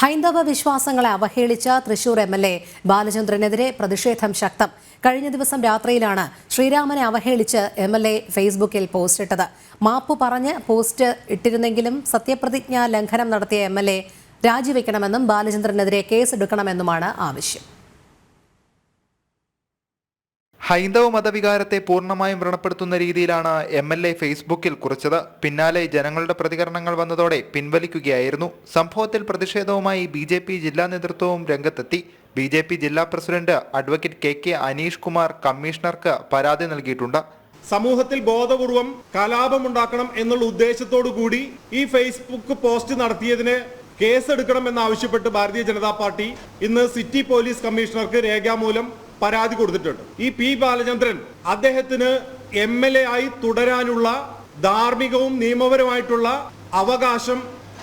ഹൈന്ദവ വിശ്വാസങ്ങളെ അവഹേളിച്ച തൃശൂർ എംഎൽഎ ബാലചന്ദ്രനെതിരെ പ്രതിഷേധം ശക്തം. കഴിഞ്ഞ ദിവസം രാത്രിയിലാണ് ശ്രീരാമനെ അവഹേളിച്ച് എംഎൽഎ ഫേസ്ബുക്കിൽ പോസ്റ്റ് ഇട്ടത്. മാപ്പ് പറഞ്ഞ് പോസ്റ്റ് ഇട്ടിരുന്നെങ്കിലും സത്യപ്രതിജ്ഞാ ലംഘനം നടത്തിയ എംഎൽഎ രാജിവെക്കണമെന്നും ബാലചന്ദ്രനെതിരെ കേസെടുക്കണമെന്നുമാണ് ആവശ്യം. ഹൈന്ദവ മതവികാരത്തെ പൂർണ്ണമായും വ്രണപ്പെടുത്തുന്ന രീതിയിലാണ് എംഎൽഎ ഫേസ്ബുക്കിൽ കുറിച്ചത്. പിന്നാലെ ജനങ്ങളുടെ പ്രതികരണങ്ങൾ വന്നതോടെ പിൻവലിക്കുകയായിരുന്നു. സംഭവത്തിൽ പ്രതിഷേധവുമായി ബിജെപി ജില്ലാ നേതൃത്വവും രംഗത്തെത്തി. ബിജെപി ജില്ലാ president advocate K Aneesh Kumar കമ്മീഷണർക്ക് പരാതി നൽകിയിട്ടുണ്ട്. സമൂഹത്തിൽ ബോധപൂർവം കലാപമുണ്ടാക്കണം എന്നുള്ള ഉദ്ദേശത്തോടു കൂടി ഈ ഫേസ്ബുക്ക് പോസ്റ്റ് നടത്തിയതിന് കേസെടുക്കണം എന്നാവശ്യപ്പെട്ട് ഭാരതീയ ജനതാ പാർട്ടി ഇന്ന് സിറ്റി പോലീസ് കമ്മീഷണർക്ക് രേഖാമൂലം പരാതി കൊടുത്തിട്ടുണ്ട്. ഈ പി ബാലചന്ദ്രൻ അദ്ദേഹത്തിന് എംഎൽഎ ആയി തുടരാനുള്ള ധാർമ്മികവും നിയമപരമായിട്ടുള്ള അവകാശം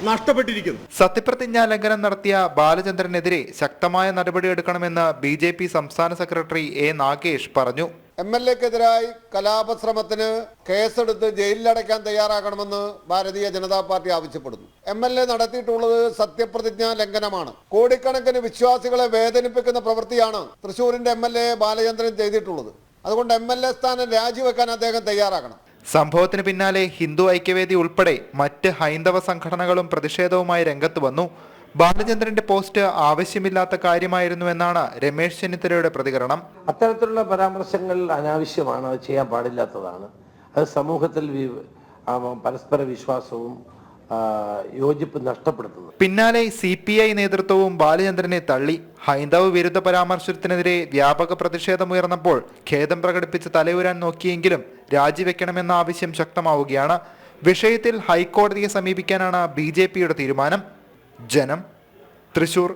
നഷ്ടപ്പെട്ടിരിക്കുന്നു. സത്യപ്രതിജ്ഞാ ലംഘനം നടത്തിയ ബാലചന്ദ്രനെതിരെ ശക്തമായ നടപടിയെടുക്കണമെന്ന് ബിജെപി സംസ്ഥാന സെക്രട്ടറി എ നാഗേഷ് പറഞ്ഞു. എംഎൽഎക്കെതിരായി കലാപശ്രമത്തിന് കേസെടുത്ത് ജയിലിലടയ്ക്കാൻ തയ്യാറാകണമെന്ന് ഭാരതീയ ജനതാ പാർട്ടി ആവശ്യപ്പെടുന്നു. എംഎൽഎ നടത്തിയിട്ടുള്ളത് സത്യപ്രതിജ്ഞാ ലംഘനമാണ്. കോടിക്കണക്കിന് വിശ്വാസികളെ വേദനിപ്പിക്കുന്ന പ്രവൃത്തിയാണ് തൃശൂരിന്റെ എംഎൽഎ ബാലചന്ദ്രൻ ചെയ്തിട്ടുള്ളത്. അതുകൊണ്ട് എംഎൽഎ സ്ഥാനം രാജിവെക്കാൻ അദ്ദേഹം തയ്യാറാകണം. സംഭവത്തിന് പിന്നാലെ ഹിന്ദു ഐക്യവേദി ഉൾപ്പെടെ മറ്റ് ഹൈന്ദവ സംഘടനകളും പ്രതിഷേധവുമായി രംഗത്ത് വന്നു. ബാലചന്ദ്രന്റെ പോസ്റ്റ് ആവശ്യമില്ലാത്ത കാര്യമായിരുന്നുവെന്നാണ് രമേശ് ചെന്നിത്തലയുടെ പ്രതികരണം. അത്തരത്തിലുള്ള പരാമർശങ്ങൾ അനാവശ്യമാണ്, അത് ചെയ്യാൻ പാടില്ലാത്തതാണ്. അത് സമൂഹത്തിൽ പരസ്പര വിശ്വാസവും യോജിപ്പ് നഷ്ടപ്പെടുത്തുന്നു. പിന്നാലെ CPI നേതൃത്വവും ബാലചന്ദ്രനെ തള്ളി. ഹൈന്ദവ വിരുദ്ധ പരാമർശത്തിനെതിരെ വ്യാപക പ്രതിഷേധമുയർന്നപ്പോൾ ഖേദം പ്രകടിപ്പിച്ച് തലയുരാൻ നോക്കിയെങ്കിലും രാജിവെക്കണമെന്ന ആവശ്യം ശക്തമാവുകയാണ്. വിഷയത്തിൽ ഹൈക്കോടതിയെ സമീപിക്കാനാണ് BJPയുടെ തീരുമാനം. ജനം, തൃശൂർ.